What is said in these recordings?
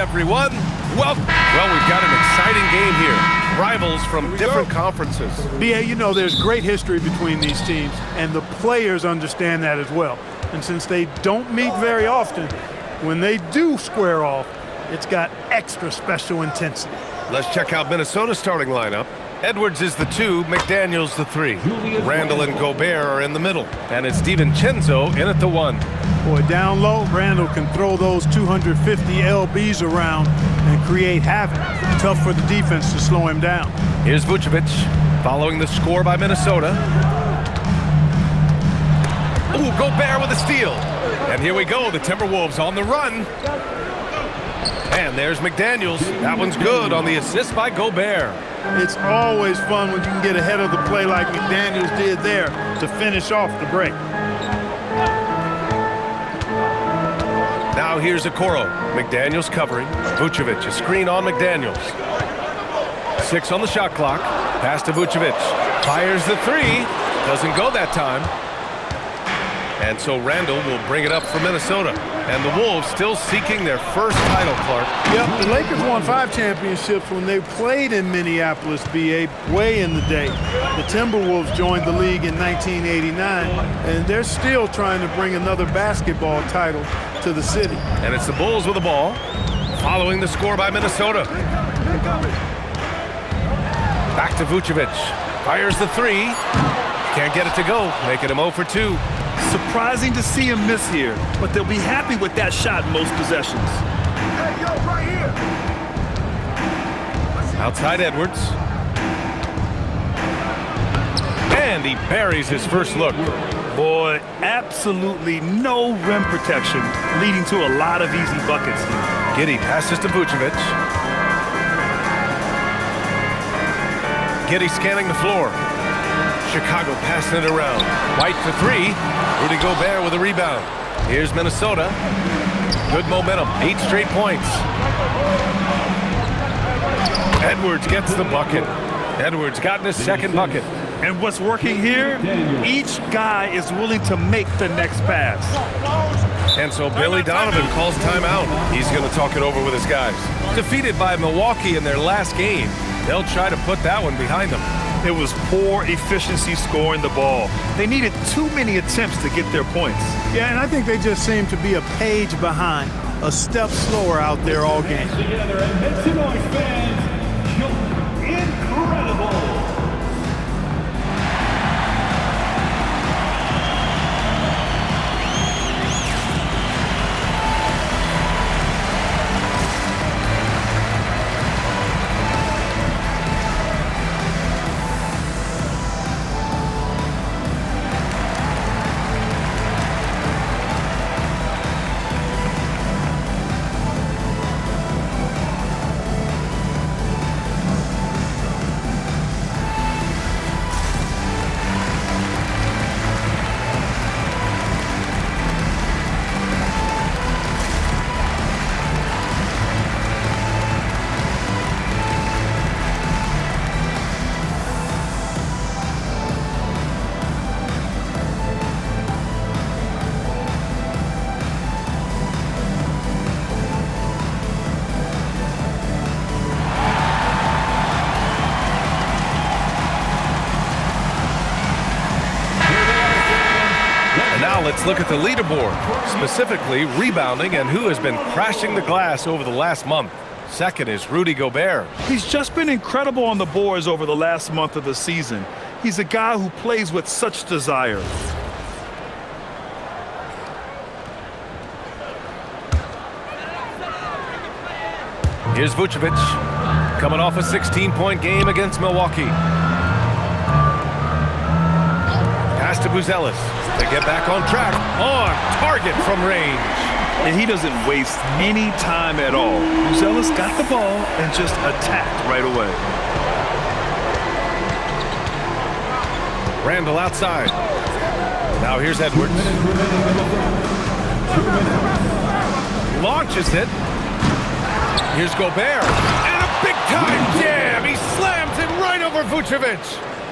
everyone. Well, we've got an exciting game here. Rivals from different conferences. B.A., you know there's great history between these teams, and the players understand that as well. And since they don't meet very often, when they do square off, it's got extra special intensity. Let's check out Minnesota's starting lineup. Edwards is the 2, McDaniels the 3. Randall and Gobert are in the middle. And it's DiVincenzo in at the 1. Boy, down low, Randall can throw those 250 lbs around and create havoc. Tough for the defense to slow him down. Here's Vucevic following the score by Minnesota. Ooh, Gobert with a steal. And here we go, the Timberwolves on the run. And there's McDaniels. That one's good on the assist by Gobert. It's always fun when you can get ahead of the play like McDaniels did there to finish off the break. Now here's Okoro. McDaniels covering. Vucevic, a screen on McDaniels. 6 on the shot clock. Pass to Vucevic. Fires the 3. Doesn't go that time. And so Randall will bring it up for Minnesota. And the Wolves still seeking their first title, Clark. Yep, the Lakers won 5 championships when they played in Minneapolis, B.A., way in the day. The Timberwolves joined the league in 1989, and they're still trying to bring another basketball title to the city. And it's the Bulls with the ball, following the score by Minnesota. Back to Vucevic. Fires the 3. Can't get it to go, making him 0 for 2. Surprising to see him miss here, but they'll be happy with that shot most possessions. Hey, yo, right here. Outside Edwards. And he buries his first look. Boy, absolutely no rim protection, leading to a lot of easy buckets here. Giddey passes to Vucevic. Giddey scanning the floor. Chicago passing it around. White for 3. Rudy Gobert with a rebound. Here's Minnesota. Good momentum. 8 straight points. Edwards gets the bucket. Edwards gotten his second bucket. And what's working here? Each guy is willing to make the next pass. And so Billy Donovan calls timeout. He's going to talk it over with his guys. Defeated by Milwaukee in their last game, they'll try to put that one behind them. It was poor efficiency scoring the ball. They needed too many attempts to get their points. Yeah, and I think they just seem to be a page behind, a step slower out there all game. Together and make some noise, fans. Incredible. Let's look at the leaderboard, specifically rebounding and who has been crashing the glass over the last month. Second is Rudy Gobert. He's just been incredible on the boards over the last month of the season. He's a guy who plays with such desire. Here's Vucevic, coming off a 16-point game against Milwaukee. Pass to Buzelis. They get back on track. On target from range. And he doesn't waste any time at all. Buzelis got the ball and just attacked right away. Randall outside. Now here's Edwards. Launches it. Here's Gobert. And a big-time jam. He slams it right over Vucevic.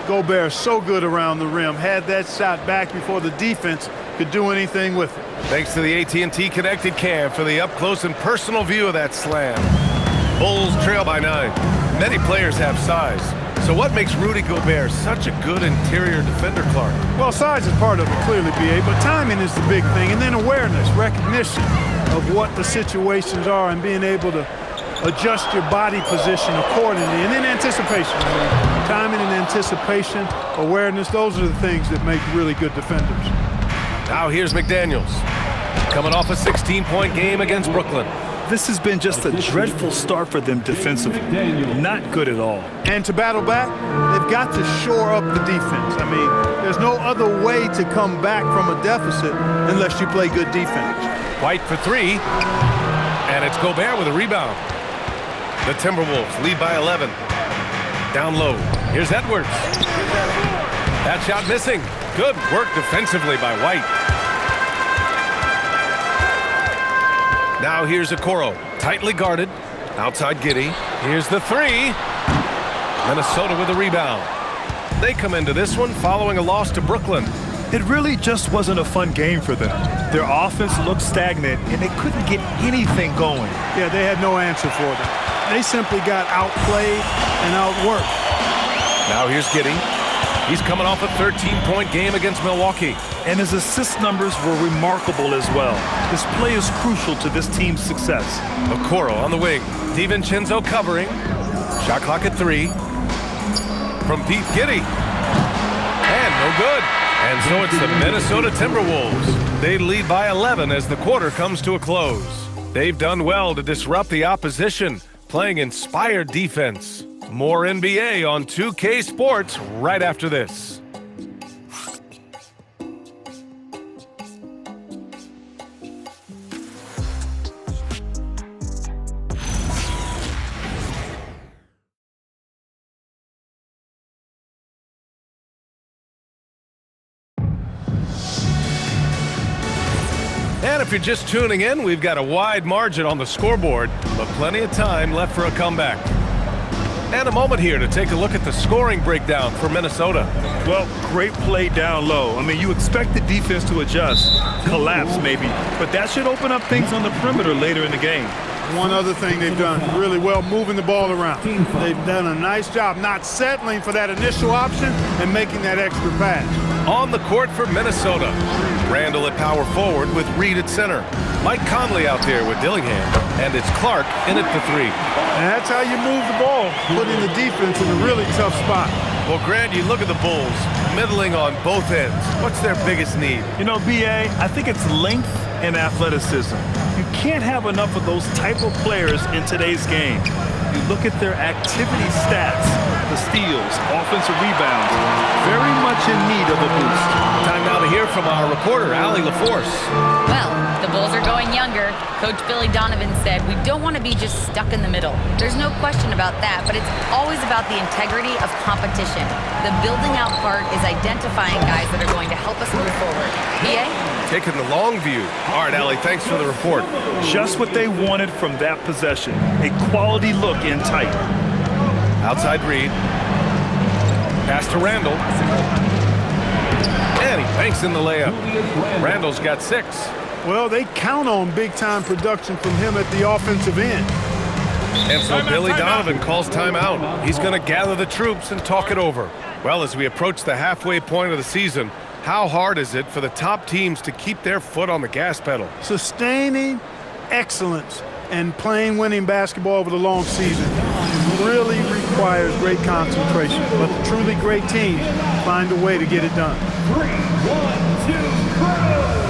Gobert is so good around the rim. Had that shot back before the defense could do anything with it. Thanks to the AT&T Connected Cam for the up-close and personal view of that slam. Bulls trail by 9. Many players have size. So what makes Rudy Gobert such a good interior defender, Clark? Well, size is part of it, clearly, B.A., but timing is the big thing, and then awareness, recognition of what the situations are and being able to adjust your body position accordingly, and then anticipation. Timing and anticipation, awareness, those are the things that make really good defenders. Now here's McDaniels, coming off a 16-point game against Brooklyn. This has been just a dreadful start for them defensively. Not good at all. And to battle back, they've got to shore up the defense. I mean, there's no other way to come back from a deficit unless you play good defense. White for 3, and it's Gobert with a rebound. The Timberwolves lead by 11. Down low, here's Edwards. That shot missing. Good work defensively by White. Now here's Okoro, tightly guarded. Outside Giddey. Here's the 3. Minnesota with a rebound. They come into this one following a loss to Brooklyn. It really just wasn't a fun game for them. Their offense looked stagnant, and they couldn't get anything going. Yeah, they had no answer for them. They simply got outplayed and outworked. Now here's Giddey. He's coming off a 13-point game against Milwaukee. And his assist numbers were remarkable as well. His play is crucial to this team's success. Okoro on the wing. DiVincenzo covering. Shot clock at 3. From deep, Giddey. And no good. And so it's the Minnesota Timberwolves. They lead by 11 as the quarter comes to a close. They've done well to disrupt the opposition, playing inspired defense. More NBA on 2K Sports right after this. And if you're just tuning in, we've got a wide margin on the scoreboard, but plenty of time left for a comeback. And a moment here to take a look at the scoring breakdown for Minnesota. Well, great play down low. I mean, you expect the defense to adjust, collapse maybe, but that should open up things on the perimeter later in the game. One other thing they've done really well, moving the ball around. They've done a nice job not settling for that initial option and making that extra pass. On the court for Minnesota, Randall at power forward with Reed at center. Mike Conley out there with Dillingham, and it's Clark in at the 3. And that's how you move the ball, putting the defense in a really tough spot. Well, Grant, you look at the Bulls, middling on both ends. What's their biggest need? You know, B.A., I think it's length and athleticism. You can't have enough of those type of players in today's game. You look at their activity stats, the steals, offensive rebounds, very much in need of a boost. Time now to hear from our reporter, Allie LaForce. Well, the Bulls are going younger. Coach Billy Donovan said, we don't want to be just stuck in the middle. There's no question about that, but it's always about the integrity of competition. The building out part is identifying guys that are going to help us move forward. B.A.? Taking the long view. All right, Allie, thanks for the report. Just what they wanted from that possession. A quality look in tight. Outside Reed. Pass to Randall. And he banks in the layup. Randall's got 6. Well, they count on big-time production from him at the offensive end. And so Billy Donovan calls timeout. He's going to gather the troops and talk it over. Well, as we approach the halfway point of the season, how hard is it for the top teams to keep their foot on the gas pedal? Sustaining excellence and playing winning basketball over the long season really requires great concentration. But the truly great teams find a way to get it done. 3, 1, 2, go!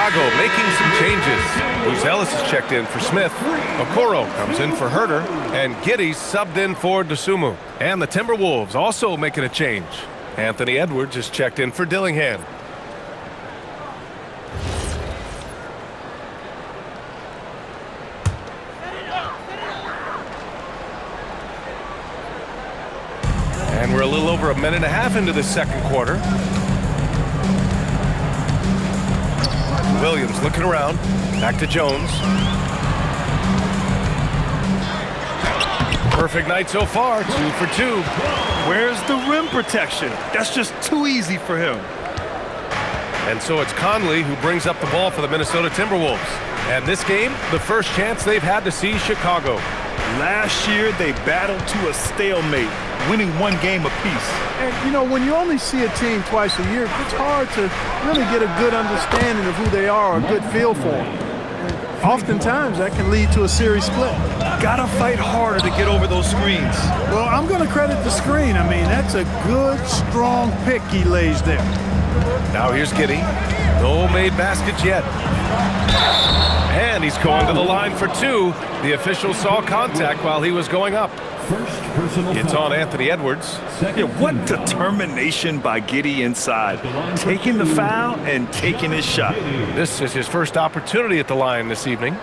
Chicago making some changes. Buzelis is checked in for Smith. Okoro comes in for Herter. And Giddey subbed in for Dosunmu. And the Timberwolves also making a change. Anthony Edwards is checked in for Dillingham. And we're a little over a minute and a half into the second quarter. Williams looking around. Back to Jones. Perfect night so far, 2 for 2. Where's the rim protection? That's just too easy for him. And so it's Conley who brings up the ball for the Minnesota Timberwolves. And this game, the first chance they've had to see Chicago. Last year, they battled to a stalemate, winning one game apiece. And, you know, when you only see a team twice a year, it's hard to really get a good understanding of who they are, a good feel for them. Oftentimes, that can lead to a series split. Gotta fight harder to get over those screens. Well, I'm going to credit the screen. I mean, that's a good, strong pick he lays there. Now here's Giddey. No made baskets yet. And he's going to the line for 2. The official saw contact while he was going up. It's on Anthony Edwards. Yeah, what determination by Giddey inside. Taking the foul and taking his shot. This is his first opportunity at the line this evening.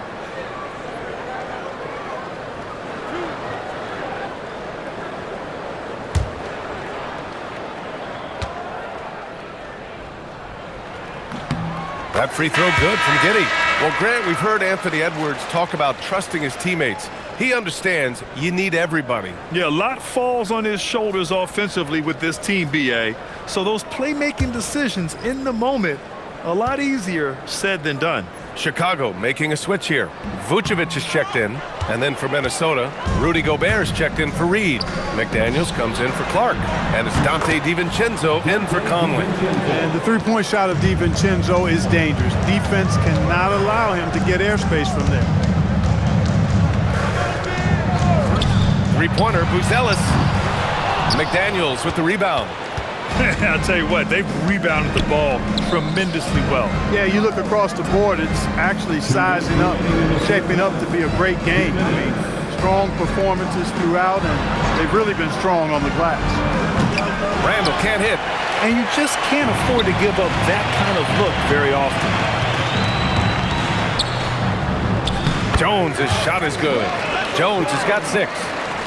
That free throw good from Giddey. Well, Grant, we've heard Anthony Edwards talk about trusting his teammates. He understands you need everybody. Yeah, a lot falls on his shoulders offensively with this team, BA. So those playmaking decisions in the moment, a lot easier said than done. Chicago making a switch here. Vucevic is checked in. And then for Minnesota, Rudy Gobert is checked in for Reed. McDaniels comes in for Clark. And it's Dante DiVincenzo in for Conley. And the three-point shot of DiVincenzo is dangerous. Defense cannot allow him to get airspace from there. Three-pointer, Buzelis. McDaniels with the rebound. I'll tell you what, they've rebounded the ball tremendously well. Yeah, you look across the board, it's actually sizing up, shaping up to be a great game. I mean, strong performances throughout, and they've really been strong on the glass. Randall can't hit. And you just can't afford to give up that kind of look very often. Jones' shot is good. Jones has got 6.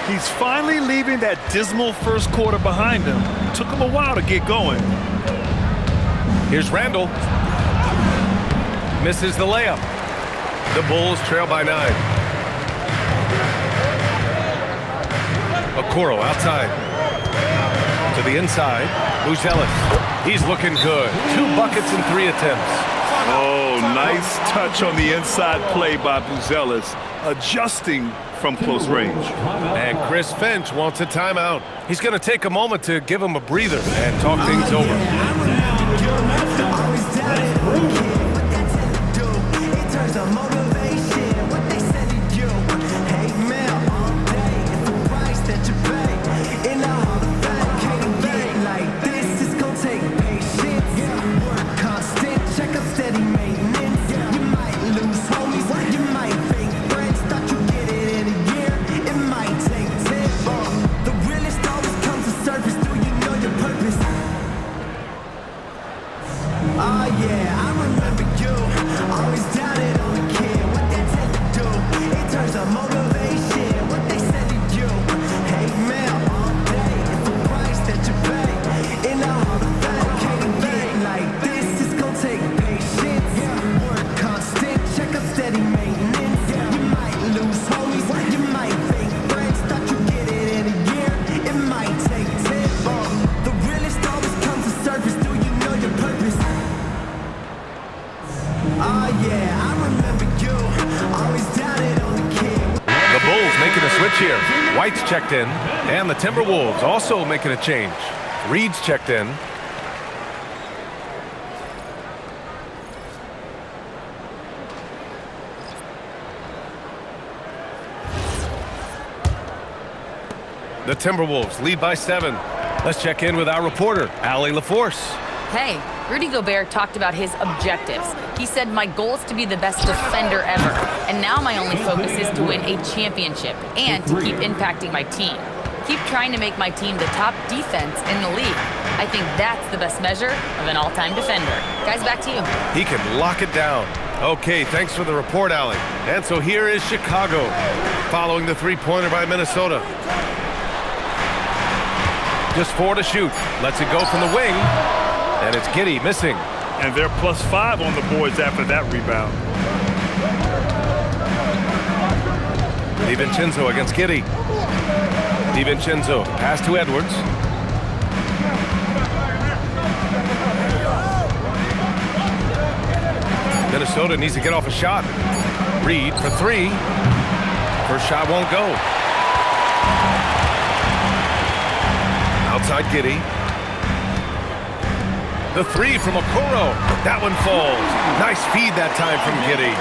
He's finally leaving that dismal first quarter behind him. Took him a while to get going. Here's Randall. Misses the layup. The Bulls trail by 9. Okoro outside. To the inside. Buzelis. He's looking good. 2 buckets in 3 attempts. Oh, nice touch on the inside play by Buzelis. Adjusting from close range. And Chris Finch wants a timeout. He's going to take a moment to give him a breather and talk things over. Here, White's checked in, and the Timberwolves also making a change. Reed's checked in. The Timberwolves lead by 7. Let's check in with our reporter, Allie LaForce. Hey, Rudy Gobert talked about his objectives. He said, my goal is to be the best defender ever. And now my only focus is to win a championship and to keep impacting my team. Keep trying to make my team the top defense in the league. I think that's the best measure of an all-time defender. Guys, back to you. He can lock it down. Okay, thanks for the report, Allie. And so here is Chicago, following the three-pointer by Minnesota. Just 4 to shoot. Lets it go from the wing. And it's Giddey missing. And they're +5 on the boards after that rebound. DiVincenzo against Giddey. DiVincenzo, pass to Edwards. Minnesota needs to get off a shot. Reed for 3. First shot won't go. Outside Giddey. The 3 from Okoro. That one falls. Nice feed that time from Giddey.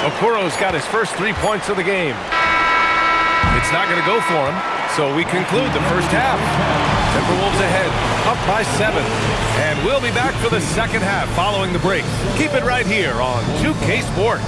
Okoro's got his first 3 points of the game. It's not going to go for him, so we conclude the first half. Timberwolves ahead, up by 7. And we'll be back for the second half following the break. Keep it right here on 2K Sports.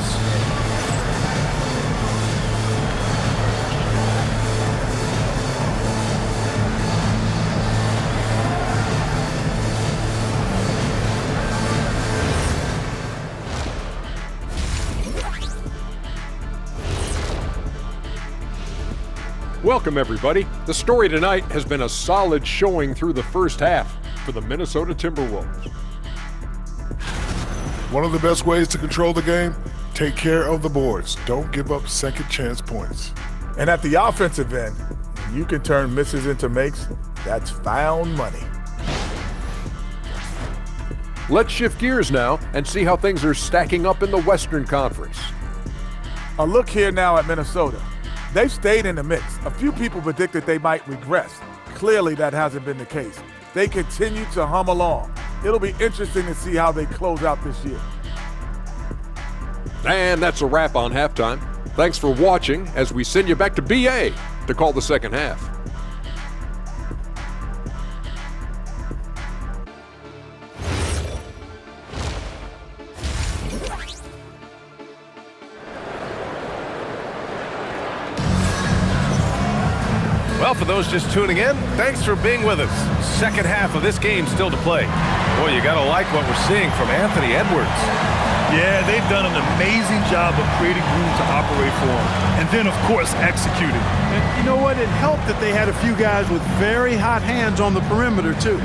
Welcome, everybody. The story tonight has been a solid showing through the first half for the Minnesota Timberwolves. One of the best ways to control the game, take care of the boards. Don't give up second chance points. And at the offensive end, you can turn misses into makes. That's found money. Let's shift gears now and see how things are stacking up in the Western Conference. A look here now at Minnesota. They've stayed in the mix. A few people predicted they might regress. Clearly, that hasn't been the case. They continue to hum along. It'll be interesting to see how they close out this year. And that's a wrap on halftime. Thanks for watching as we send you back to BA to call the second half. Well, for those just tuning in, thanks for being with us. Second half of this game still to play. Boy, you gotta like what we're seeing from Anthony Edwards. Yeah, they've done an amazing job of creating room to operate for him. And then, of course, executing. And you know what? It helped that they had a few guys with very hot hands on the perimeter, too.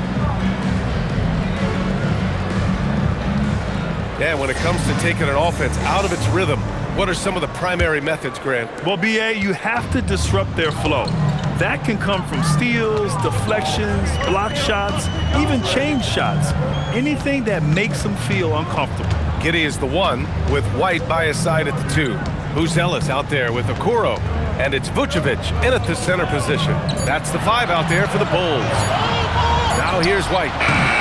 Yeah, when it comes to taking an offense out of its rhythm, what are some of the primary methods, Grant? Well, BA, you have to disrupt their flow. That can come from steals, deflections, block shots, even change shots. Anything that makes them feel uncomfortable. Giddey is the 1 with White by his side at the 2. Buzelis out there with Okoro. And it's Vucevic in at the center position. That's the 5 out there for the Bulls. Now here's White.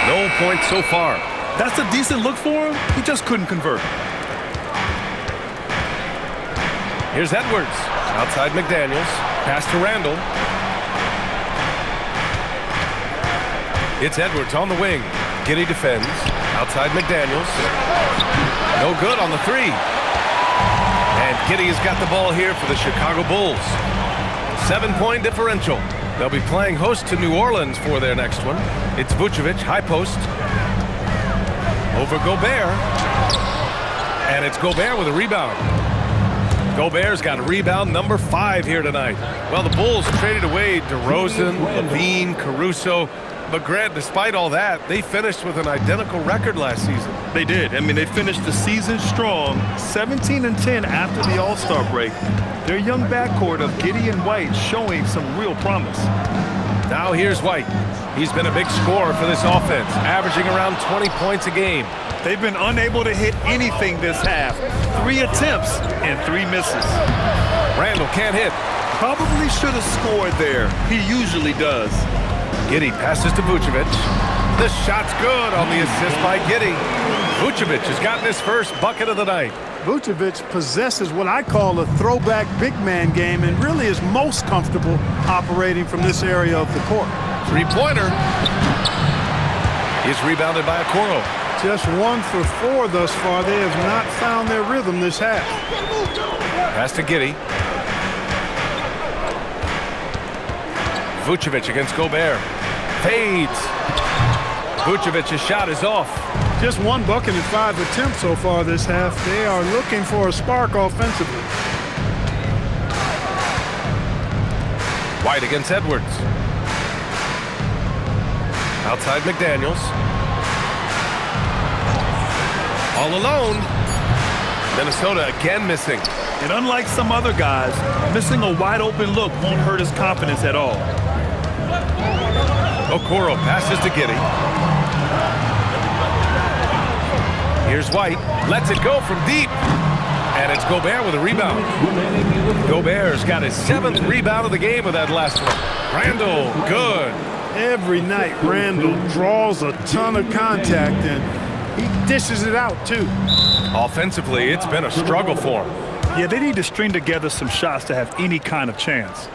No points so far. That's a decent look for him. He just couldn't convert. Here's Edwards. Outside McDaniels. Pass to Randall. It's Edwards on the wing. Giddey defends. Outside McDaniels. No good on the 3. And Giddey has got the ball here for the Chicago Bulls. 7-point differential. They'll be playing host to New Orleans for their next one. It's Vucevic, high post. Over Gobert. And it's Gobert with a rebound. Gobert's got a rebound number 5 here tonight. Well, the Bulls traded away DeRozan, Levine, Caruso. But Grant, despite all that, they finished with an identical record last season. They did. I mean, they finished the season strong, 17-10 after the All-Star break. Their young backcourt of Giddey and White showing some real promise. Now here's White. He's been a big scorer for this offense, averaging around 20 points a game. They've been unable to hit anything this half. 3 attempts and 3 misses. Randall can't hit. Probably should have scored there. He usually does. Giddey passes to Vucevic. The shot's good on the assist by Giddey. Vucevic has gotten his first bucket of the night. Vucevic possesses what I call a throwback big man game and really is most comfortable operating from this area of the court. 3-pointer is rebounded by Okoro. Just 1 for 4 thus far. They have not found their rhythm this half. Pass to Giddey. Vucevic against Gobert. Fades. Vucevic's shot is off. Just 1 bucket in 5 attempts so far this half. They are looking for a spark offensively. White against Edwards. Outside McDaniels. All alone. Minnesota again missing. And unlike some other guys, missing a wide-open look won't hurt his confidence at all. Okoro passes to Giddey. Here's White. Lets it go from deep. And it's Gobert with a rebound. Gobert's got his 7th rebound of the game with that last one. Randall, good. Every night, Randall draws a ton of contact, and he dishes it out, too. Offensively, it's been a struggle for him. Yeah, they need to string together some shots to have any kind of chance.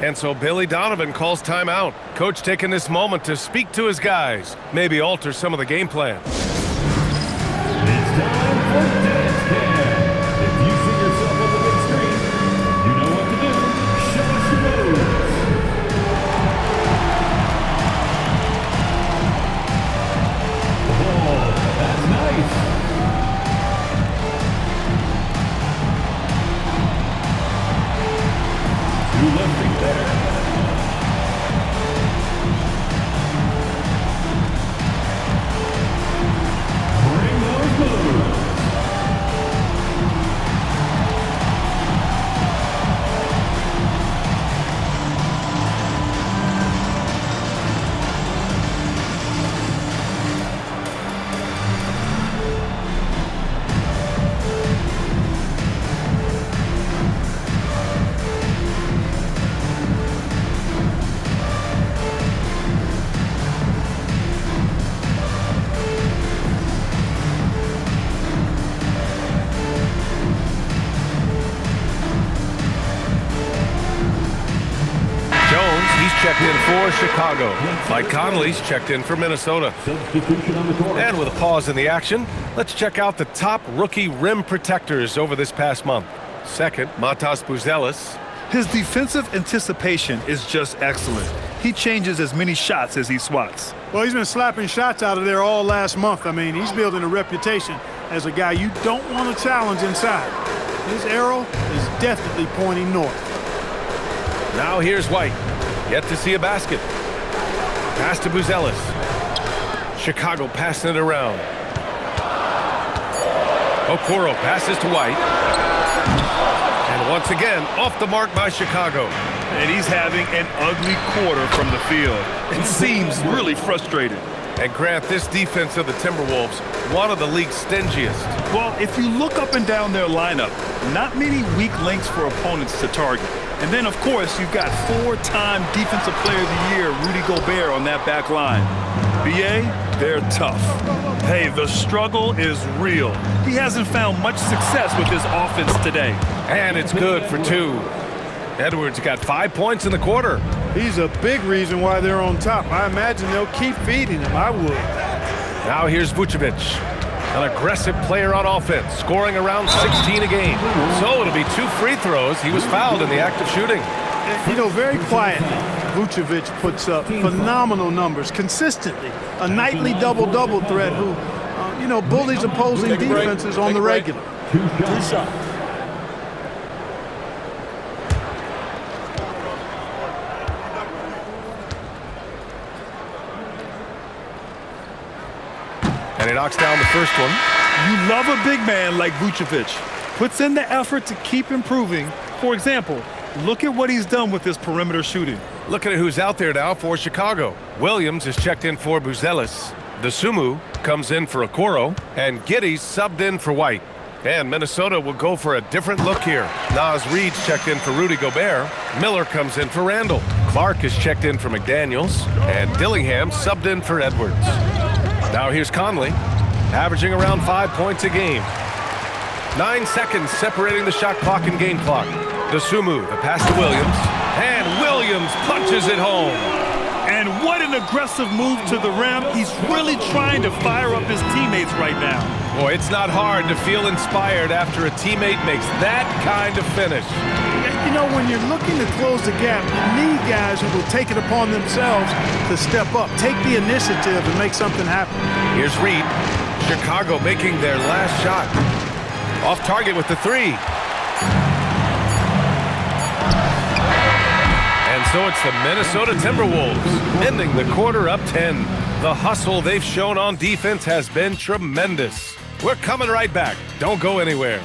And so Billy Donovan calls timeout. Coach taking this moment to speak to his guys, maybe alter some of the game plan. It's time for Dance Cam. If you see yourself on the big screen, you know what to do. Show us your moves. Oh, that's nice. Two left feet there. Bring those moves. Checked in for Chicago. Mike Conley's checked in for Minnesota. Substitution on the court. And with a pause in the action, let's check out the top rookie rim protectors over this past month. Second, Matas Buzelis. His defensive anticipation is just excellent. He changes as many shots as he swats. Well, he's been slapping shots out of there all last month. I mean, he's building a reputation as a guy you don't want to challenge inside. His arrow is definitely pointing north. Now here's White. Yet to see a basket. Pass to Buzelis. Chicago passing it around. Okoro passes to White. And once again, off the mark by Chicago. And he's having an ugly quarter from the field. It seems really frustrated. And Grant, this defense of the Timberwolves, one of the league's stingiest. Well, if you look up and down their lineup, not many weak links for opponents to target. And then, of course, you've got 4-time Defensive Player of the Year, Rudy Gobert, on that back line. BA, they're tough. Hey, the struggle is real. He hasn't found much success with his offense today. And it's good for 2. Edwards got 5 points in the quarter. He's a big reason why they're on top. I imagine they'll keep feeding him. I would. Now here's Vucevic. An aggressive player on offense, scoring around 16 a game. So it'll be 2 free throws. He was fouled in the act of shooting. You know, very quietly, Vucevic puts up phenomenal numbers consistently. A nightly double-double threat who, bullies opposing defenses on the regular. Two shots. And he knocks down the first one. You love a big man like Vucevic. Puts in the effort to keep improving. For example, look at what he's done with his perimeter shooting. Looking at who's out there now for Chicago. Williams is checked in for Buzelis. Dosunmu comes in for Okoro. And Giddey's subbed in for White. And Minnesota will go for a different look here. Naz Reid's checked in for Rudy Gobert. Miller comes in for Randall. Clark is checked in for McDaniels. And Dillingham subbed in for Edwards. Now here's Conley, averaging around 5 points a game. 9 seconds separating the shot clock and game clock. Dosunmu, the pass to Williams. And Williams punches it home. And what an aggressive move to the rim. He's really trying to fire up his teammates right now. Boy, it's not hard to feel inspired after a teammate makes that kind of finish. You know, when you're looking to close the gap, you need guys who will take it upon themselves to step up, take the initiative and make something happen. Here's Reed. Chicago making their last shot. Off target with the three. And so it's the Minnesota Timberwolves ending the quarter up 10. The hustle they've shown on defense has been tremendous. We're coming right back. Don't go anywhere.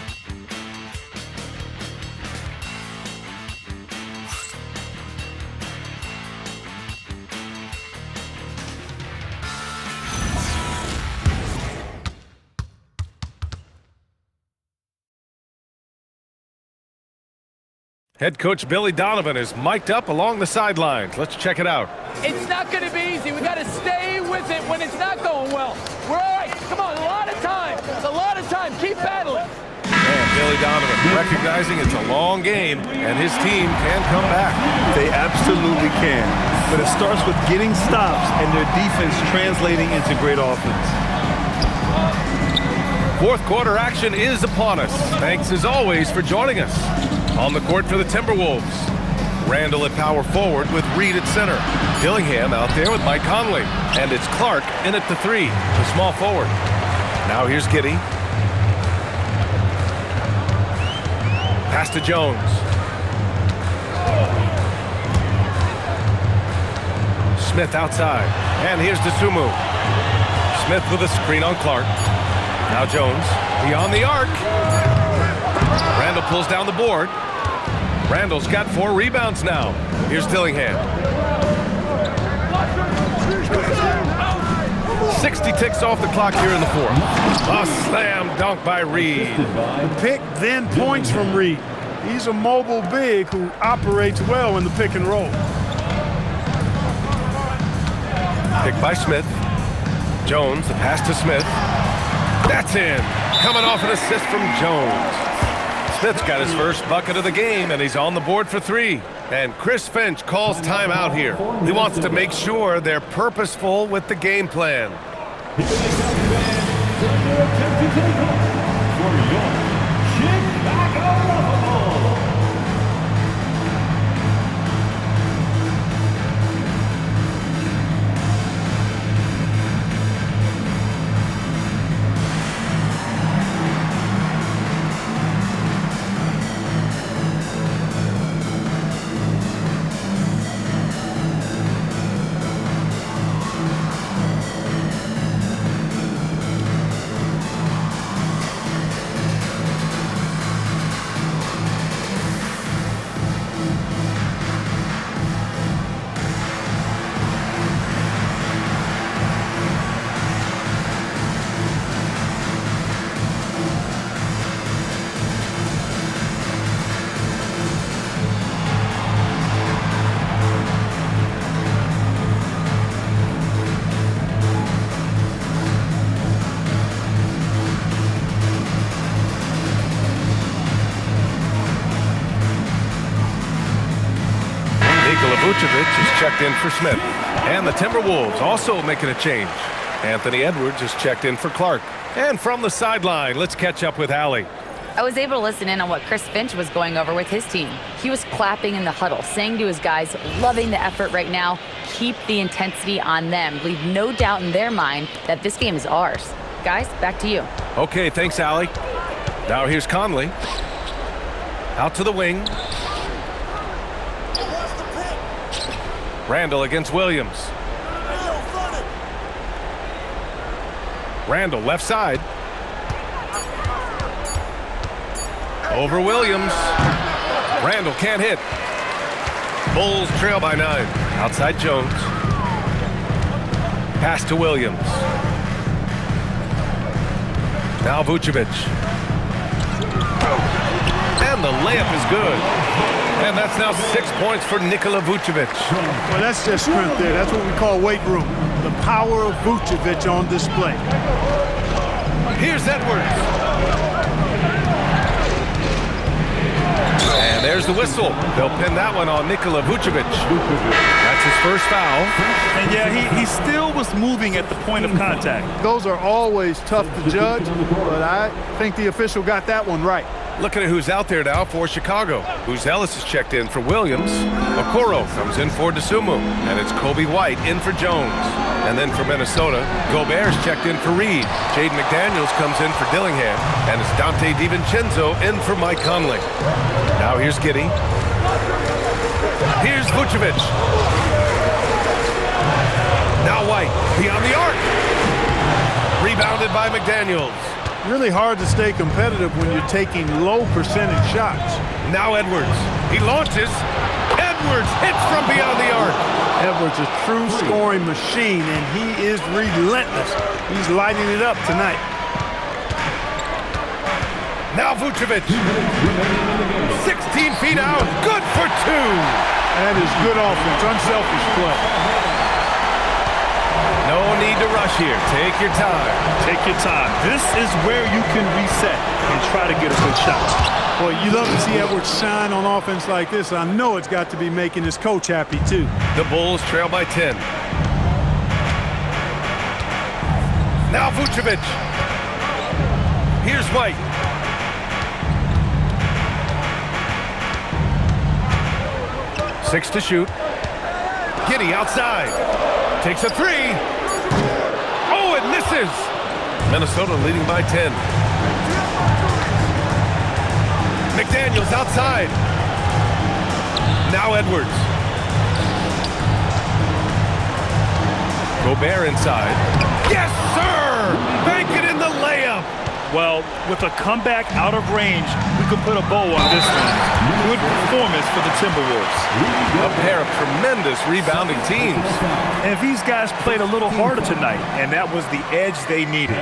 Head coach Billy Donovan is mic'd up along the sidelines. Let's check it out. It's not going to be easy. We got to stay with it when it's not going well. We're all right. Come on, a lot of time. It's a lot of time. Keep battling. And Billy Donovan recognizing it's a long game and his team can come back. They absolutely can. But it starts with getting stops and their defense translating into great offense. Fourth quarter action is upon us. Thanks as always for joining us. On the court for the Timberwolves, Randall at power forward with Reed at center. Dillingham out there with Mike Conley. And it's Clark in at the three, the small forward. Now here's Giddey. Pass to Jones. Smith outside. And here's Dosunmu. Smith with a screen on Clark. Now Jones beyond the arc. Randall pulls down the board. Randall's got 4 rebounds now. Here's Dillingham. 60 ticks off the clock here in the fourth. A slam dunk by Reed. The pick, then points from Reed. He's a mobile big who operates well in the pick and roll. Pick by Smith. Jones, the pass to Smith. That's in. Coming off an assist from Jones. Smith's got his first bucket of the game, and he's on the board for 3. And Chris Finch calls timeout here. He wants to make sure they're purposeful with the game plan. Vucevic is checked in for Smith. And the Timberwolves also making a change. Anthony Edwards is checked in for Clark. And from the sideline, let's catch up with Allie. I was able to listen in on what Chris Finch was going over with his team. He was clapping in the huddle, saying to his guys, loving the effort right now, keep the intensity on them. Leave no doubt in their mind that this game is ours. Guys, back to you. Okay, thanks, Allie. Now here's Conley. Out to the wing. Randall against Williams. Randall left side. Over Williams. Randall can't hit. Bulls trail by 9. Outside Jones. Pass to Williams. Now Vucevic. And the layup is good. And that's now 6 points for Nikola Vucevic. Well, that's just strength there. That's what we call weight room. The power of Vucevic on display. Here's Edwards. And There's the whistle. They'll pin that one on Nikola Vucevic. That's his first foul. And yeah, he still was moving at the point of contact. Those are always tough to judge, but I think the official got that one right. Looking at who's out there now for Chicago. Ellis is checked in for Williams. Okoro comes in for DeSumo. And it's Kobe White in for Jones. And then for Minnesota, Gobert's checked in for Reed. Jaden McDaniels comes in for Dillingham. And it's Dante DiVincenzo in for Mike Conley. Now here's Giddey. Here's Vucevic. Now White, beyond the arc. Rebounded by McDaniels. Really hard to stay competitive when you're taking low percentage shots. Now Edwards. He launches. Edwards hits from beyond the arc. Edwards is a true scoring machine, and he is relentless. He's lighting it up tonight. Now Vucevic. 16 feet out. Good for two. That is good offense. Unselfish play. No need to rush here. Take your time. Take your time. This is where you can reset and try to get a good shot. Boy, you love to see Edwards shine on offense like this. I know it's got to be making his coach happy, too. The Bulls trail by 10. Now Vucevic. Here's White. Six to shoot. Giddey outside. Takes a three. Oh, it misses. Minnesota leading by 10. McDaniels outside. Now Edwards. Gobert inside. Yes, sir! Bank it in the layup. Well, with a comeback out of range, we could put a bow on this one. Good performance for the Timberwolves. A pair of tremendous rebounding teams. And these guys played a little harder tonight, and that was the edge they needed.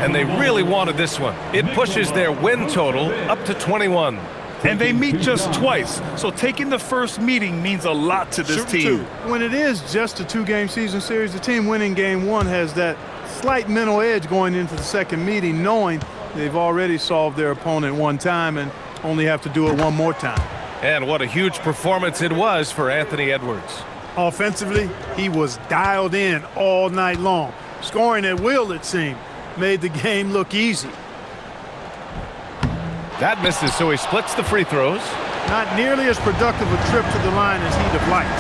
And they really wanted this one. It pushes their win total up to 21. And they meet just twice, so taking the first meeting means a lot to this team. When it is just a two-game season series, the team winning game one has that slight mental edge going into the second meeting, knowing they've already solved their opponent one time and only have to do it one more time. And what a huge performance it was for Anthony Edwards. Offensively, he was dialed in all night long. Scoring at will, it seemed, made the game look easy. That misses, so he splits the free throws. Not nearly as productive a trip to the line as he'd have liked.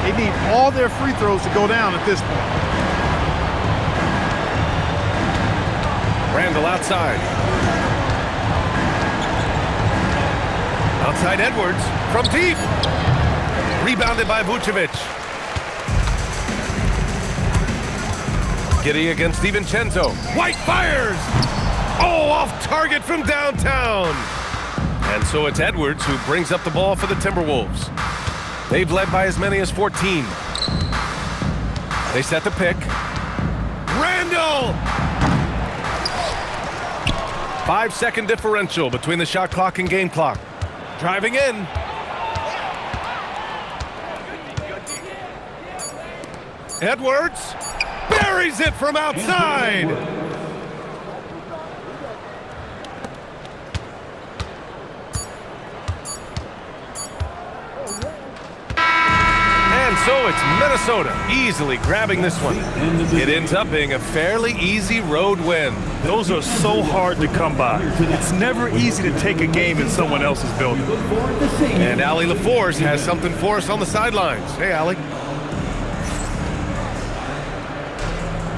They need all their free throws to go down at this point. Randall outside. Outside Edwards from deep. Rebounded by Vucevic. Giddey against DiVincenzo. White fires! Oh, off target from downtown. And so it's Edwards who brings up the ball for the Timberwolves. They've led by as many as 14. They set the pick. Randall! 5-second differential between the shot clock and game clock. Driving in. Edwards buries it from outside. And so it's Minnesota easily grabbing this one. It ends up being a fairly easy road win. Those are so hard to come by. It's never easy to take a game in someone else's building. And Allie LaForce has something for us on the sidelines. Hey, Allie.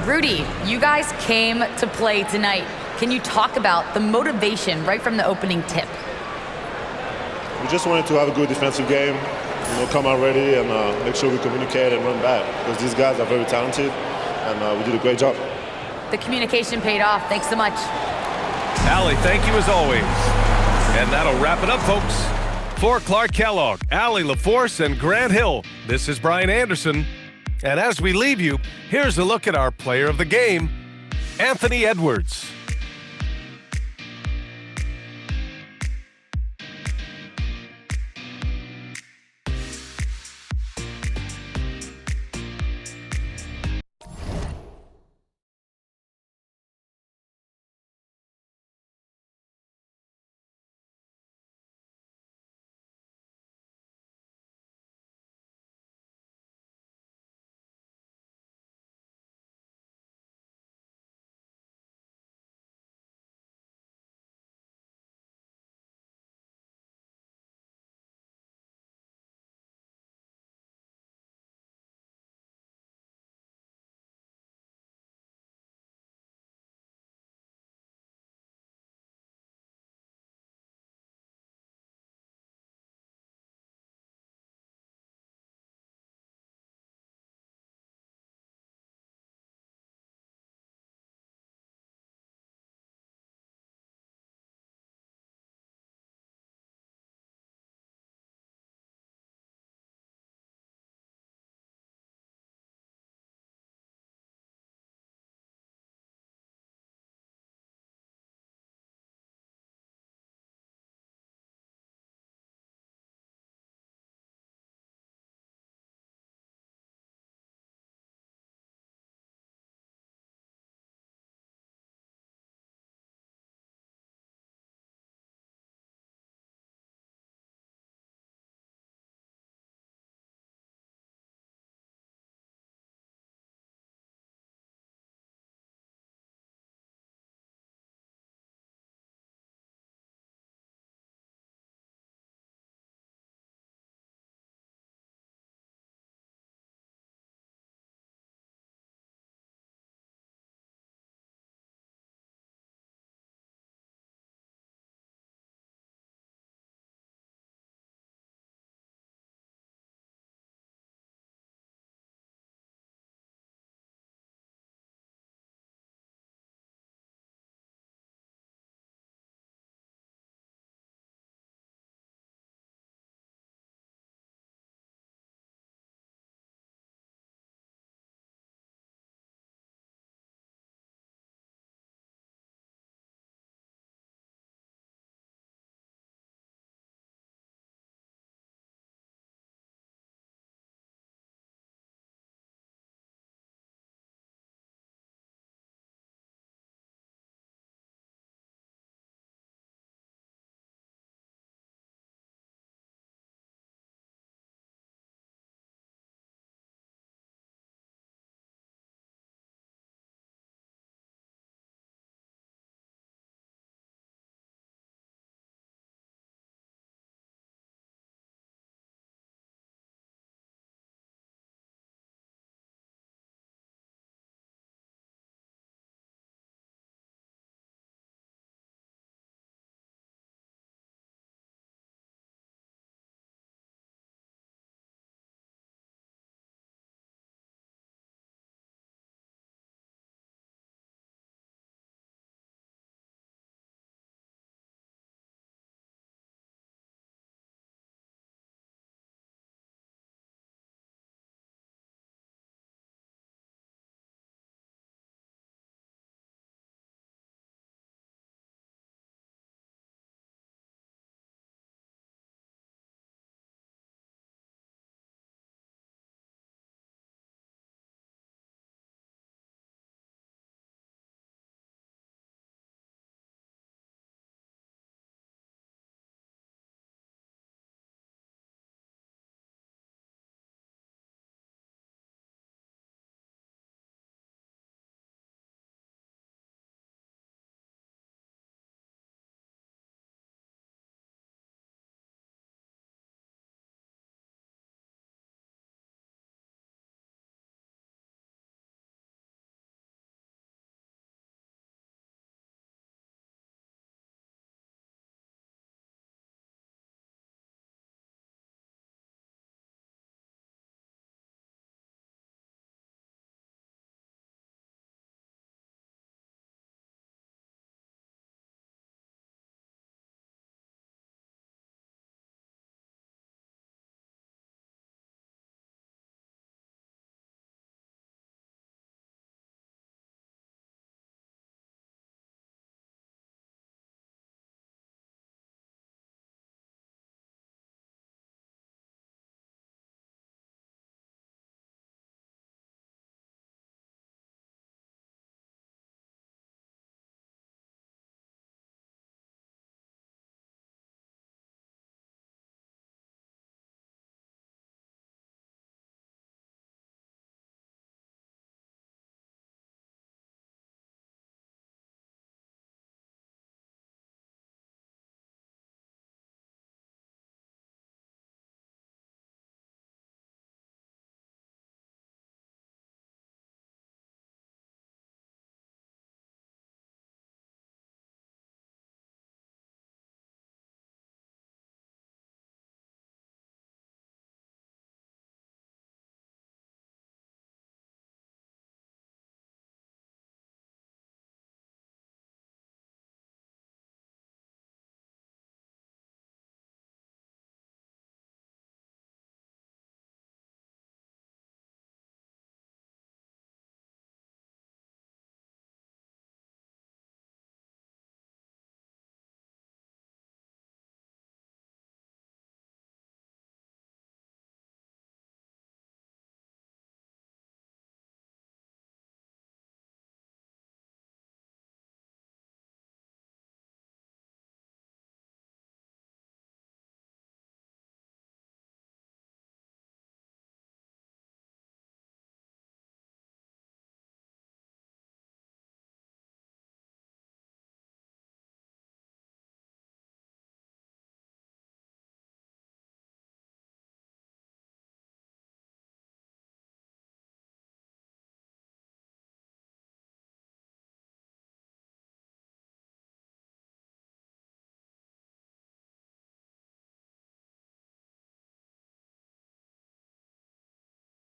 Rudy, you guys came to play tonight. Can you talk about the motivation right from the opening tip? We just wanted to have a good defensive game, come out ready and make sure we communicate and run back, because these guys are very talented and we did a great job. The communication paid off. Thanks so much. Allie, thank you as always. And that'll wrap it up, folks. For Clark Kellogg, Allie LaForce, and Grant Hill, this is Brian Anderson. And as we leave you, here's a look at our player of the game, Anthony Edwards.